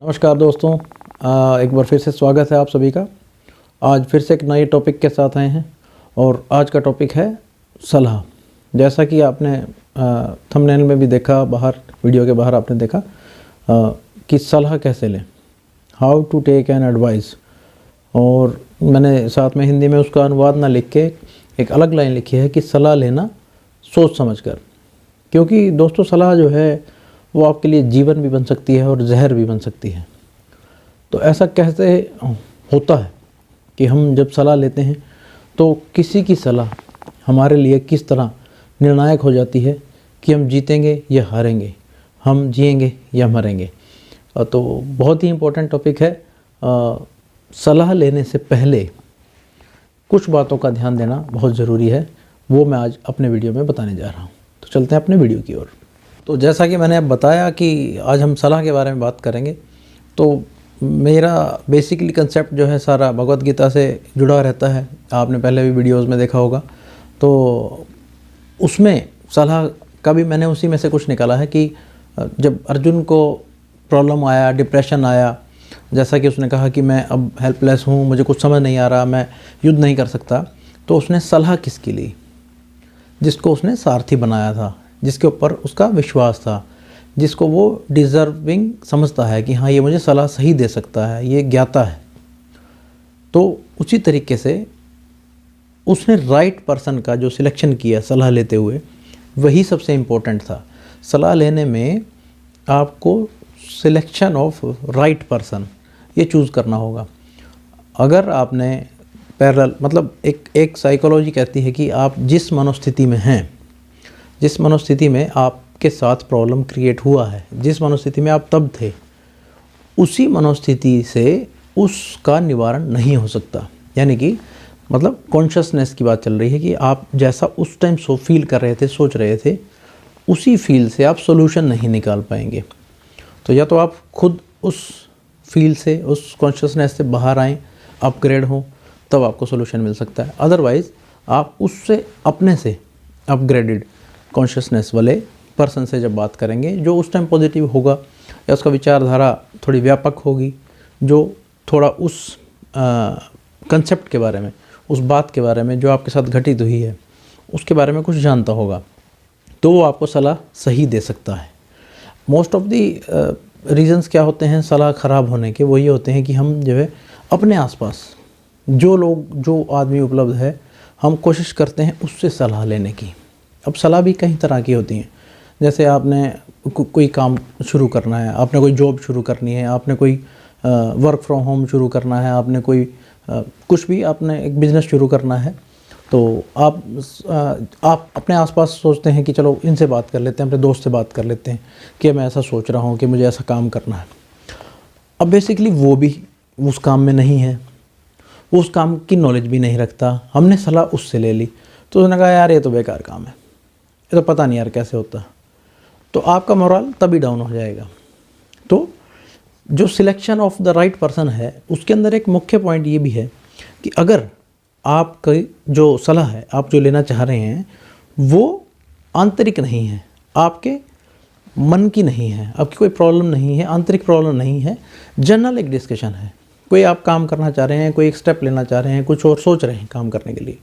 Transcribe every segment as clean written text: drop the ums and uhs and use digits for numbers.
नमस्कार दोस्तों, एक बार फिर से स्वागत है आप सभी का। आज फिर से एक नए टॉपिक के साथ आए हैं और आज का टॉपिक है सलाह। जैसा कि आपने थंबनेल में भी देखा, बाहर वीडियो के बाहर आपने देखा कि सलाह कैसे लें, how to take an advice. और मैंने साथ में हिंदी में उसका अनुवाद ना लिख के एक अलग लाइन लिखी है कि सलाह लेना सोच समझ कर। क्योंकि दोस्तों सलाह जो है वो आपके लिए जीवन भी बन सकती है और जहर भी बन सकती है। तो ऐसा कैसे होता है कि हम जब सलाह लेते हैं तो किसी की सलाह हमारे लिए किस तरह निर्णायक हो जाती है कि हम जीतेंगे या हारेंगे, हम जिएंगे या मरेंगे। तो बहुत ही इम्पोर्टेंट टॉपिक है। सलाह लेने से पहले कुछ बातों का ध्यान देना बहुत ज़रूरी है, वो मैं आज अपने वीडियो में बताने जा रहा हूँ। तो चलते हैं अपने वीडियो की ओर। तो जैसा कि मैंने अब बताया कि आज हम सलाह के बारे में बात करेंगे, तो मेरा बेसिकली कंसेप्ट जो है सारा भगवत गीता से जुड़ा रहता है। आपने पहले भी वीडियोस में देखा होगा, तो उसमें सलाह का भी मैंने उसी में से कुछ निकाला है कि जब अर्जुन को प्रॉब्लम आया, डिप्रेशन आया, जैसा कि उसने कहा कि मैं अब हेल्पलेस हूँ, मुझे कुछ समझ नहीं आ रहा, मैं युद्ध नहीं कर सकता, तो उसने सलाह किसकी ली? जिसको उसने सारथी बनाया था, जिसके ऊपर उसका विश्वास था, जिसको वो डिज़र्विंग समझता है कि हाँ ये मुझे सलाह सही दे सकता है, ये ज्ञाता है। तो उसी तरीके से उसने राइट पर्सन का जो सिलेक्शन किया सलाह लेते हुए, वही सबसे इम्पोर्टेंट था। सलाह लेने में आपको सिलेक्शन ऑफ राइट पर्सन ये चूज़ करना होगा। अगर आपने पैरेलल मतलब एक साइकोलॉजी कहती है कि आप जिस मनोस्थिति में हैं, जिस मनोस्थिति में आपके साथ प्रॉब्लम क्रिएट हुआ है, जिस मनोस्थिति में आप तब थे, उसी मनोस्थिति से उसका निवारण नहीं हो सकता। यानी कि मतलब कॉन्शियसनेस की बात चल रही है कि आप जैसा उस टाइम फील कर रहे थे, सोच रहे थे, उसी फील से आप सोल्यूशन नहीं निकाल पाएंगे। तो या तो आप खुद उस फील से, उस कॉन्शियसनेस से बाहर आएँ, अपग्रेड हों, तब आपको सोल्यूशन मिल सकता है। अदरवाइज़ आप उससे अपने से अपग्रेडेड कॉन्शियसनेस वाले पर्सन से जब बात करेंगे, जो उस टाइम पॉजिटिव होगा या उसका विचारधारा थोड़ी व्यापक होगी, जो थोड़ा उस कंसेप्ट के बारे में, उस बात के बारे में जो आपके साथ घटित हुई है उसके बारे में कुछ जानता होगा, तो वो आपको सलाह सही दे सकता है। मोस्ट ऑफ दी रीज़न्स क्या होते हैं सलाह ख़राब होने के? वो ये होते हैं कि हम जो है अपने आसपास जो लोग, जो आदमी उपलब्ध है, हम कोशिश करते हैं उससे सलाह लेने की। अब सलाह भी कई तरह की होती हैं। जैसे आपने कोई काम शुरू करना है, आपने कोई जॉब शुरू करनी है, आपने कोई वर्क फ्रॉम होम शुरू करना है, आपने कोई कुछ भी, आपने एक बिज़नेस शुरू करना है, तो आप अपने आसपास सोचते हैं कि चलो इनसे बात कर लेते हैं, अपने दोस्त से बात कर लेते हैं कि मैं ऐसा सोच रहा हूँ कि मुझे ऐसा काम करना है। अब बेसिकली वो भी उस काम में नहीं है, वो उस काम की नॉलेज भी नहीं रखता, हमने सलाह उससे ले ली, तो उसने कहा यार ये तो बेकार काम है, ये तो पता नहीं यार कैसे होता। तो आपका मोरल तभी डाउन हो जाएगा। तो जो selection of the right person है, उसके अंदर एक मुख्य पॉइंट ये भी है कि अगर आपकी जो सलाह है, आप जो लेना चाह रहे हैं, वो आंतरिक नहीं है, आपके मन की नहीं है, आपकी कोई प्रॉब्लम नहीं है, आंतरिक प्रॉब्लम नहीं है, जनरल एक डिस्कशन है, कोई आप काम करना चाह रहे हैं, कोई एक स्टेप लेना चाह रहे हैं, कुछ और सोच रहे हैं काम करने के लिए,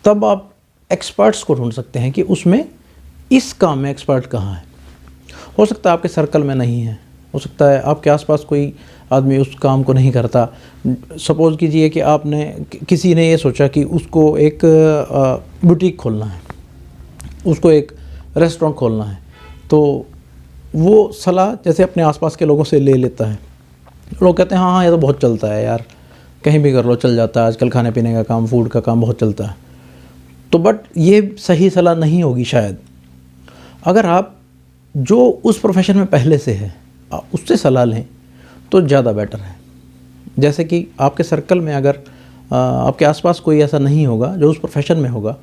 तब आप एक्सपर्ट्स को ढूंढ सकते हैं कि उसमें इस काम में एक्सपर्ट कहाँ है। हो सकता है आपके सर्कल में नहीं है, हो सकता है आपके आसपास कोई आदमी उस काम को नहीं करता। सपोज़ कीजिए कि आपने, किसी ने ये सोचा कि उसको एक बुटीक खोलना है, उसको एक रेस्टोरेंट खोलना है, तो वो सलाह जैसे अपने आसपास के लोगों से ले लेता है। लोग कहते हैं हाँ हाँ ये तो बहुत चलता है यार, कहीं भी कर लो चल जाता है, आजकल खाने पीने का काम, फूड का काम बहुत चलता है। तो बट ये सही सलाह नहीं होगी शायद। अगर आप जो उस प्रोफेशन में पहले से है उससे सलाह लें तो ज़्यादा बेटर है। जैसे कि आपके सर्कल में अगर आपके आसपास कोई ऐसा नहीं होगा जो उस प्रोफेशन में होगा,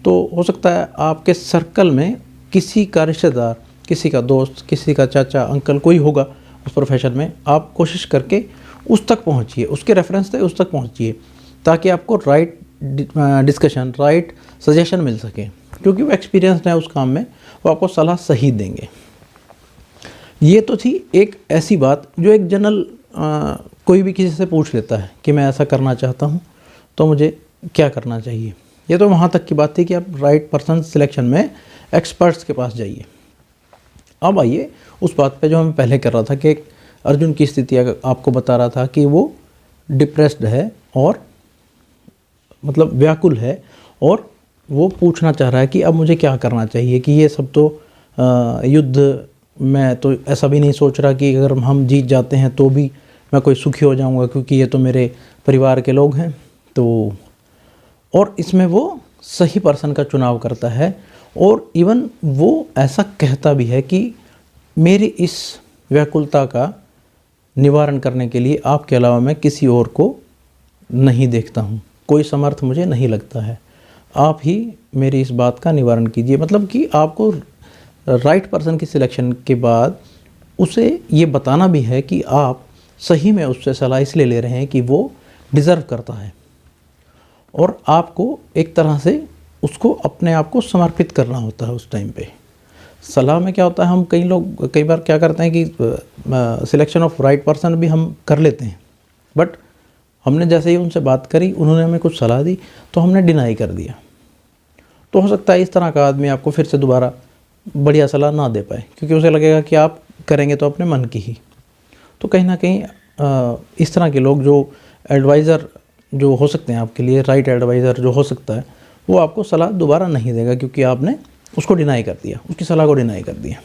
तो हो सकता है आपके सर्कल में किसी का रिश्तेदार, किसी का दोस्त, किसी का चाचा, अंकल कोई होगा उस प्रोफेशन में। आप कोशिश करके उस तक पहुंचिए, उसके रेफरेंस से उस तक पहुंचिए, ताकि आपको राइट डिस्कशन, राइट सजेशन मिल सके, क्योंकि वो एक्सपीरियंस है उस काम में, वो आपको सलाह सही देंगे। ये तो थी एक ऐसी बात जो एक जनरल कोई भी किसी से पूछ लेता है कि मैं ऐसा करना चाहता हूँ तो मुझे क्या करना चाहिए। ये तो वहाँ तक की बात थी कि आप राइट पर्सन सिलेक्शन में एक्सपर्ट्स के पास जाइए। अब आइए उस बात पे जो मैं पहले कर रहा था कि अर्जुन की स्थिति आपको बता रहा था कि वो डिप्रेस्ड है और मतलब व्याकुल है और वो पूछना चाह रहा है कि अब मुझे क्या करना चाहिए, कि ये सब तो युद्ध मैं तो ऐसा भी नहीं सोच रहा कि अगर हम जीत जाते हैं तो भी मैं कोई सुखी हो जाऊंगा, क्योंकि ये तो मेरे परिवार के लोग हैं। तो और इसमें वो सही पर्सन का चुनाव करता है और इवन वो ऐसा कहता भी है कि मेरी इस व्याकुलता का निवारण करने के लिए आपके अलावा मैं किसी और को नहीं देखता हूँ, कोई समर्थ मुझे नहीं लगता है, आप ही मेरी इस बात का निवारण कीजिए। मतलब कि आपको राइट पर्सन की सिलेक्शन के बाद उसे ये बताना भी है कि आप सही में उससे सलाह इसलिए ले रहे हैं कि वो डिज़र्व करता है और आपको एक तरह से उसको अपने आप को समर्पित करना होता है उस टाइम पे। सलाह में क्या होता है, हम कई बार क्या करते हैं कि सिलेक्शन ऑफ राइट पर्सन भी हम कर लेते हैं, बट हमने जैसे ही उनसे बात करी, उन्होंने हमें कुछ सलाह दी तो हमने डिनाई कर दिया। तो हो सकता है इस तरह का आदमी आपको फिर से दोबारा बढ़िया सलाह ना दे पाए, क्योंकि उसे लगेगा कि आप करेंगे तो अपने मन की ही। तो कहीं ना कहीं इस तरह के लोग जो एडवाइज़र जो हो सकते हैं आपके लिए, राइट एडवाइज़र जो हो सकता है, वो आपको सलाह दोबारा नहीं देगा, क्योंकि आपने उसको डिनाई कर दिया, उसकी सलाह को डिनाई कर दिया।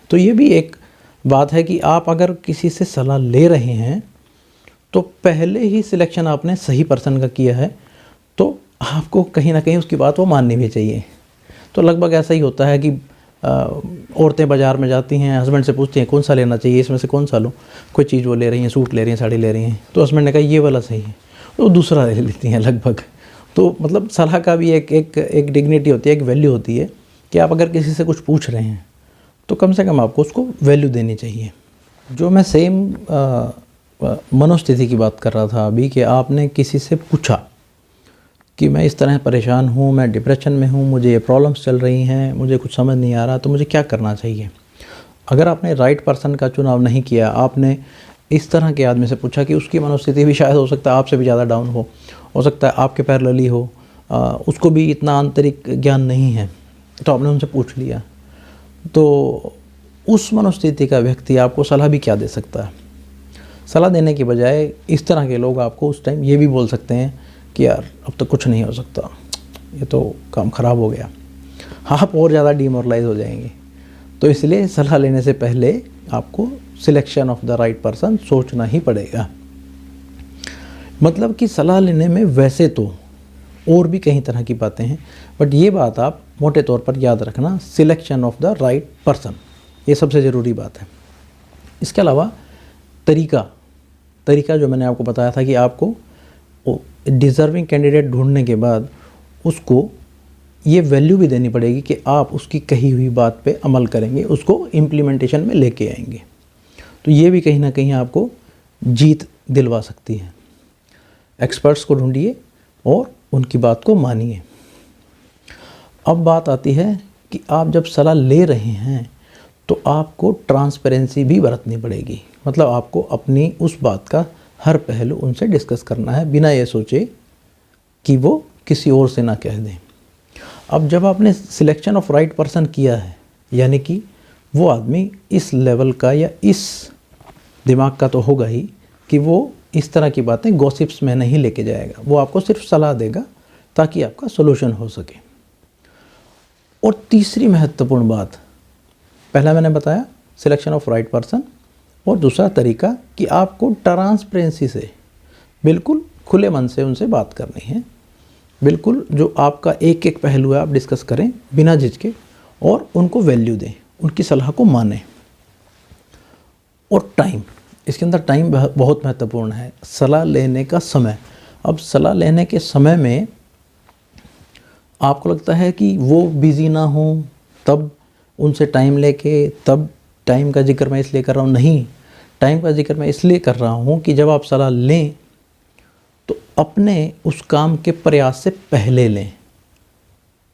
तो ये भी एक बात है कि आप अगर किसी से सलाह ले रहे हैं तो पहले ही सिलेक्शन आपने सही पर्सन का किया है, तो आपको कहीं ना कहीं उसकी बात वो माननी भी चाहिए। तो लगभग ऐसा ही होता है कि औरतें बाज़ार में जाती हैं, हस्बैंड से पूछती हैं कौन सा लेना चाहिए, इसमें से कौन सा लूँ। कोई चीज़ वो ले रही हैं, सूट ले रही हैं, साड़ी ले रही हैं, तो हस्बैंड ने कहा ये वाला सही है, तो दूसरा ले लेती हैं लगभग। तो मतलब सलाह का भी एक डिग्निटी होती है, एक वैल्यू होती है कि आप अगर किसी से कुछ पूछ रहे हैं तो कम से कम आपको उसको वैल्यू देनी चाहिए। जो मैं सेम मनोस्थिति की बात कर रहा था अभी, कि आपने किसी से पूछा कि मैं इस तरह परेशान हूँ, मैं डिप्रेशन में हूँ, मुझे ये प्रॉब्लम्स चल रही हैं, मुझे कुछ समझ नहीं आ रहा, तो मुझे क्या करना चाहिए। अगर आपने राइट पर्सन का चुनाव नहीं किया, आपने इस तरह के आदमी से पूछा कि उसकी मनोस्थिति भी शायद हो सकता है आपसे भी ज़्यादा डाउन हो सकता है आपके पैरेलली हो, उसको भी इतना आंतरिक ज्ञान नहीं है, तो आपने उनसे पूछ लिया, तो उस मनोस्थिति का व्यक्ति आपको सलाह भी क्या दे सकता है। सलाह देने के बजाय इस तरह के लोग आपको उस टाइम ये भी बोल सकते हैं कि यार अब तो कुछ नहीं हो सकता, ये तो काम ख़राब हो गया, आप और ज़्यादा डिमोरलाइज हो जाएंगे। तो इसलिए सलाह लेने से पहले आपको selection of the right person सोचना ही पड़ेगा। मतलब कि सलाह लेने में वैसे तो और भी कई तरह की बातें हैं, बट ये बात आप मोटे तौर पर याद रखना, selection of the right person, ये सबसे ज़रूरी बात है। इसके अलावा तरीका जो मैंने आपको बताया था कि आपको डिज़र्विंग कैंडिडेट ढूंढने के बाद उसको ये वैल्यू भी देनी पड़ेगी कि आप उसकी कही हुई बात पे अमल करेंगे, उसको इम्प्लीमेंटेशन में लेके आएंगे। तो ये भी कहीं ना कहीं आपको जीत दिलवा सकती है। एक्सपर्ट्स को ढूंढिए और उनकी बात को मानिए। अब बात आती है कि आप जब सलाह ले रहे हैं तो आपको ट्रांसपेरेंसी भी बरतनी पड़ेगी। मतलब आपको अपनी उस बात का हर पहलू उनसे डिस्कस करना है, बिना ये सोचे कि वो किसी और से ना कह दें। अब जब आपने सिलेक्शन ऑफ राइट पर्सन किया है, यानी कि वो आदमी इस लेवल का या इस दिमाग का तो होगा ही कि वो इस तरह की बातें गॉसिप्स में नहीं लेके जाएगा, वो आपको सिर्फ सलाह देगा ताकि आपका सोल्यूशन हो सके। और तीसरी महत्वपूर्ण बात, पहला मैंने बताया सिलेक्शन ऑफ राइट पर्सन, और दूसरा तरीका कि आपको ट्रांसपेरेंसी से बिल्कुल खुले मन से उनसे बात करनी है। बिल्कुल जो आपका एक एक पहलू है आप डिस्कस करें बिना झिझके, और उनको वैल्यू दें, उनकी सलाह को मानें। और टाइम, इसके अंदर टाइम बहुत महत्वपूर्ण है। सलाह लेने का समय, अब सलाह लेने के समय में आपको लगता है कि वो बिज़ी ना हो, तब उनसे टाइम लेके, तब टाइम का जिक्र मैं इसलिए कर रहा हूँ, नहीं, टाइम का जिक्र मैं इसलिए कर रहा हूँ कि जब आप सलाह लें तो अपने उस काम के प्रयास से पहले लें।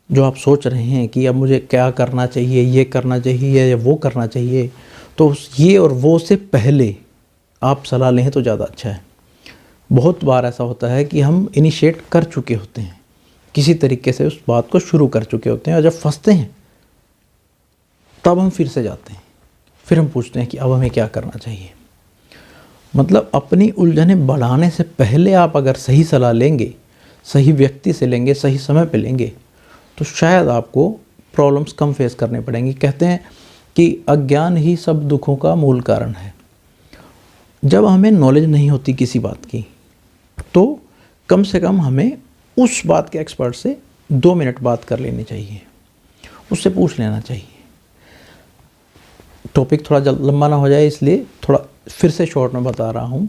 जो आप सोच रहे हैं कि अब मुझे क्या करना चाहिए, ये करना चाहिए या वो करना चाहिए, तो ये और वो से पहले आप सलाह लें तो ज़्यादा अच्छा है। बहुत बार ऐसा होता है कि हम इनिशिएट कर चुके होते हैं, किसी तरीके से उस बात को शुरू कर चुके होते हैं, और जब फंसते हैं तब हम फिर से जाते हैं, फिर हम पूछते हैं कि अब हमें क्या करना चाहिए। मतलब अपनी उलझनें बढ़ाने से पहले आप अगर सही सलाह लेंगे, सही व्यक्ति से लेंगे, सही समय पे लेंगे, तो शायद आपको प्रॉब्लम्स कम फेस करने पड़ेंगी। कहते हैं कि अज्ञान ही सब दुखों का मूल कारण है। जब हमें नॉलेज नहीं होती किसी बात की, तो कम से कम हमें उस बात के एक्सपर्ट से 2 मिनट बात कर लेनी चाहिए, उससे पूछ लेना चाहिए। टॉपिक थोड़ा लंबा ना हो जाए इसलिए थोड़ा फिर से शॉर्ट में बता रहा हूँ।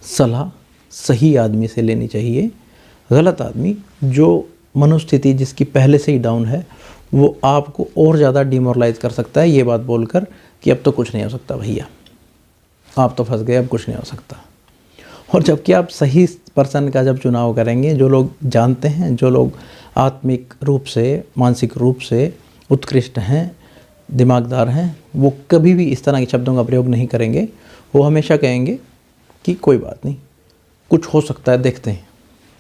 सलाह सही आदमी से लेनी चाहिए। गलत आदमी, जो मनोस्थिति जिसकी पहले से ही डाउन है, वो आपको और ज़्यादा डिमोरलाइज कर सकता है ये बात बोलकर कि अब तो कुछ नहीं हो सकता भैया, आप तो फंस गए, अब कुछ नहीं हो सकता। और जबकि आप सही पर्सन का जब चुनाव करेंगे, जो लोग जानते हैं, जो लोग आत्मिक रूप से, मानसिक रूप से उत्कृष्ट हैं, दिमागदार हैं, वो कभी भी इस तरह के शब्दों का प्रयोग नहीं करेंगे। वो हमेशा कहेंगे कि कोई बात नहीं, कुछ हो सकता है, देखते हैं,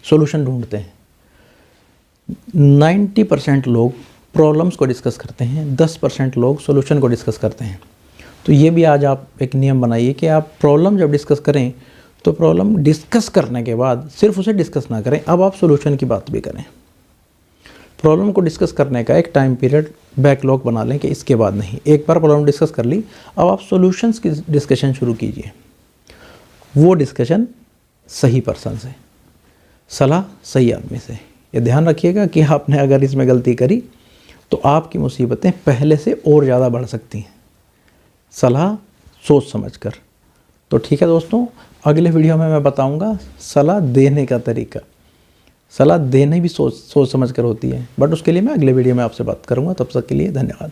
सॉल्यूशन ढूंढते हैं। 90% लोग प्रॉब्लम्स को डिस्कस करते हैं, 10% लोग सॉल्यूशन को डिस्कस करते हैं। तो ये भी आज आप एक नियम बनाइए कि आप प्रॉब्लम जब डिस्कस करें तो प्रॉब्लम डिस्कस करने के बाद सिर्फ उसे डिस्कस ना करें, अब आप सॉल्यूशन की बात भी करें। प्रॉब्लम को डिस्कस करने का एक टाइम पीरियड बैकलॉग बना लें कि इसके बाद नहीं, एक बार प्रॉब्लम डिस्कस कर ली, अब आप सॉल्यूशंस की डिस्कशन शुरू कीजिए। वो डिस्कशन सही पर्सन से, सलाह सही आदमी से। ये ध्यान रखिएगा कि आपने अगर इसमें गलती करी तो आपकी मुसीबतें पहले से और ज़्यादा बढ़ सकती हैं। सलाह सोच समझ कर। तो ठीक है दोस्तों, अगले वीडियो में मैं बताऊंगा सलाह देने का तरीका। सलाह देने भी सोच समझ कर होती है, बट उसके लिए मैं अगले वीडियो में आपसे बात करूंगा। तब तक के लिए धन्यवाद।